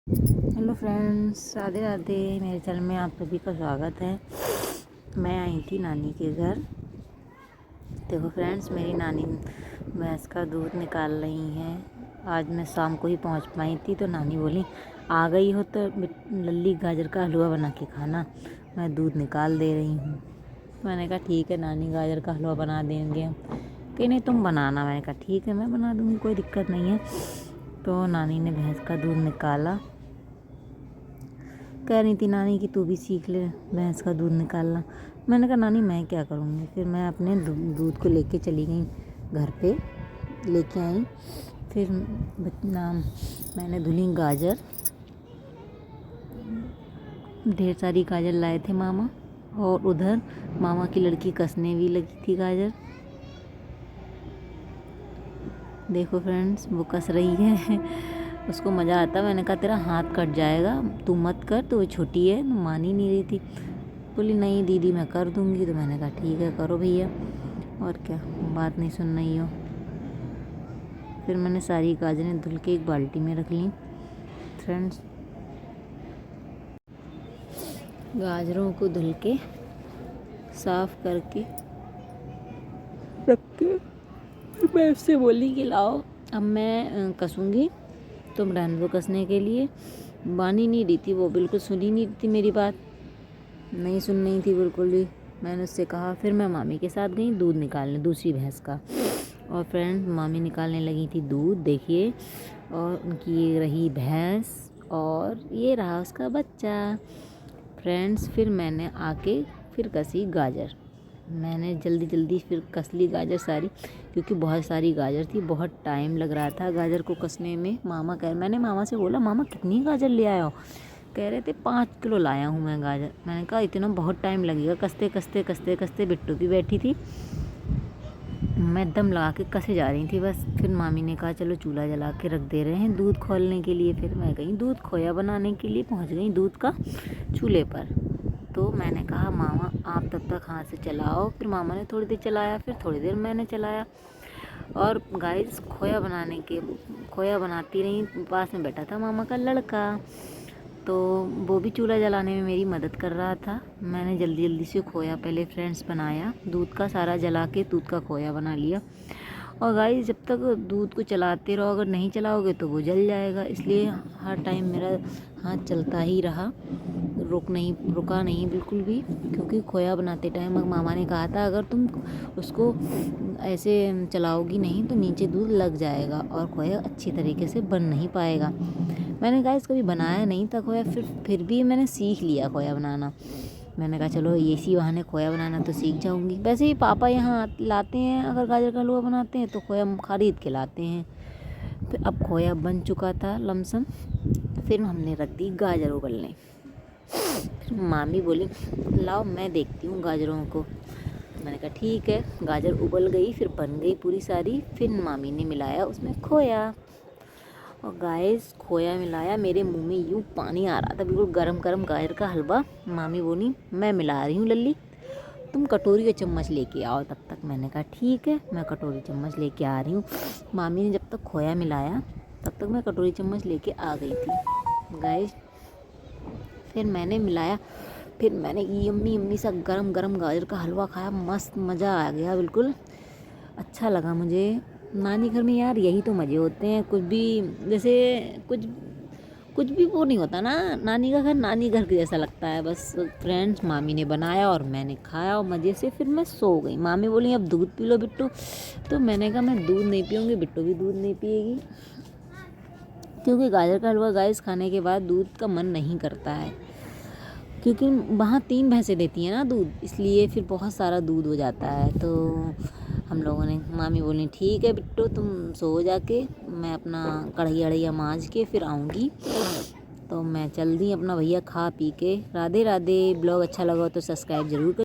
Hello friends, Radhe Radhe. मेरे channel में आप सभी का स्वागत है। मैं आई थी नानी के घर। देखो फ्रेंड्स, मेरी नानी भैंस का दूध निकाल रही हैं। आज मैं शाम को ही पहुंच पाई थी, तो नानी बोली आ गई हो तो लल्ली गाजर का हलवा बना के खाना, मैं दूध निकाल दे रही हूँ। मैंने कहा ठीक है नानी, गाजर का हलवा बना देंगे हम। कि नहीं तुम बनाना। मैंने कहा ठीक है, मैं बना दूँगी, कोई दिक्कत नहीं है। तो नानी ने भैंस का दूध निकाला। कह रही थी नानी कि तू भी सीख ले भैंस का दूध निकालना। मैंने कहा नानी मैं क्या करूँगी। फिर मैं अपने दूध को लेके चली गई घर पे, लेके आई। फिर मैंने धुली गाजर, ढेर सारी गाजर लाए थे मामा, और उधर मामा की लड़की कसने भी लगी थी गाजर। देखो फ्रेंड्स, वो कस रही है उसको मज़ा आता। मैंने कहा तेरा हाथ कट जाएगा, तू मत कर, तो वो छोटी है। मान ही नहीं रही थी, बोली नहीं दीदी मैं कर दूँगी। तो मैंने कहा ठीक है करो भैया, और क्या, बात नहीं सुन रही हो। फिर मैंने सारी गाजरें धुल के एक बाल्टी में रख ली। फ्रेंड्स, गाजरों को धुल के साफ करके रख के मैं उससे बोली कि लाओ अब मैं कसूँगी, तुम रहने दो कसने के लिए। मान ही नहीं रही थी वो, बिल्कुल सुन ही नहीं रही थी मेरी बात, नहीं सुन रही थी बिल्कुल भी। मैंने उससे कहा। फिर मैं मामी के साथ गई दूध निकालने दूसरी भैंस का। और फ्रेंड्स, मामी निकालने लगी थी दूध, देखिए, और उनकी ये रही भैंस और ये रहा उसका बच्चा। फ्रेंड्स, फिर मैंने आके फिर कसी गाजर। मैंने जल्दी जल्दी फिर कस ली गाजर सारी, क्योंकि बहुत सारी गाजर थी, बहुत टाइम लग रहा था गाजर को कसने में। मैंने मामा से बोला मामा कितनी गाजर ले आए हो। कह रहे थे 5 किलो लाया हूँ मैं गाजर। मैंने कहा इतना बहुत टाइम लगेगा। कस्ते कस्ते कस्ते कस्ते बिट्टू भी बैठी थी, मैं दम लगा के कसे जा रही थी बस। फिर मामी ने कहा चलो चूल्हा जला के रख दे रहे हैं दूध खोलने के लिए। फिर मैं गई दूध खोया बनाने के लिए, पहुँच गई दूध का चूल्हे पर। तो मैंने कहा मामा आप तब तक हाथ से चलाओ। फिर मामा ने थोड़ी देर चलाया, फिर थोड़ी देर मैंने चलाया। और गाइस, खोया बनाती रही। पास में बैठा था मामा का लड़का, तो वो भी चूल्हा जलाने में मेरी मदद कर रहा था। मैंने जल्दी जल्दी से खोया पहले फ्रेंड्स बनाया, दूध का सारा जला के दूध का खोया बना लिया। और गाइस, जब तक दूध को चलाते रहो, अगर नहीं चलाओगे तो वो जल जाएगा, इसलिए हर टाइम मेरा हाथ चलता ही रहा, रुका नहीं बिल्कुल भी। क्योंकि खोया बनाते टाइम मामा ने कहा था अगर तुम उसको ऐसे चलाओगी नहीं तो नीचे दूध लग जाएगा और खोया अच्छी तरीके से बन नहीं पाएगा। मैंने कहा कभी बनाया नहीं था खोया, फिर भी मैंने सीख लिया खोया बनाना। मैंने कहा चलो इसी बहाने खोया बनाना तो सीख जाऊंगी। वैसे ही पापा यहाँ लाते हैं, अगर गाजर का हलवा बनाते हैं तो खोया खरीद के लाते हैं। फिर अब खोया बन चुका था लमसम, फिर हमने रख दी गाजर उबलने। फिर मामी बोली लाओ मैं देखती हूँ गाजरों को। मैंने कहा ठीक है। गाजर उबल गई, फिर बन गई पूरी सारी। फिर मामी ने मिलाया उसमें खोया, और गाइस खोया मिलाया, मेरे मुंह में यूँ पानी आ रहा था, बिल्कुल गरम गरम गाजर का हलवा। मामी बोली मैं मिला रही हूँ लल्ली, तुम कटोरी और चम्मच लेके आओ तब तक। मैंने कहा ठीक है, मैं कटोरी चम्मच लेके आ रही हूँ। मामी ने जब तक खोया मिलाया तब तक मैं कटोरी चम्मच लेके आ गई थी गाइस। फिर मैंने मिलाया, फिर मैंने यम्मी यम्मी सा गरम गरम गाजर का हलवा खाया, मस्त मज़ा आ गया, बिल्कुल अच्छा लगा मुझे। नानी घर में यार यही तो मज़े होते हैं, कुछ भी जैसे कुछ कुछ भी वो नहीं होता ना, नानी का घर नानी घर के जैसा लगता है बस। फ्रेंड्स, मामी ने बनाया और मैंने खाया और मज़े से फिर मैं सो गई। मामी बोली अब दूध पी लो बिट्टू, तो मैंने कहा मैं दूध नहीं पीऊँगी, बिट्टू भी दूध नहीं पिएगी, क्योंकि गाजर का हलवा गाइस खाने के बाद दूध का मन नहीं करता है, क्योंकि वहाँ 3 भैंसें देती हैं ना दूध, इसलिए फिर बहुत सारा दूध हो जाता है। तो हम लोगों ने, मामी बोली ठीक है बिट्टू तुम सो जाके, मैं अपना कढ़ाई अढ़ैया मांज के फिर आऊँगी। तो मैं चल दी अपना भैया खा पी के। राधे राधे। ब्लॉग अच्छा लगा तो सब्सक्राइब ज़रूर कर।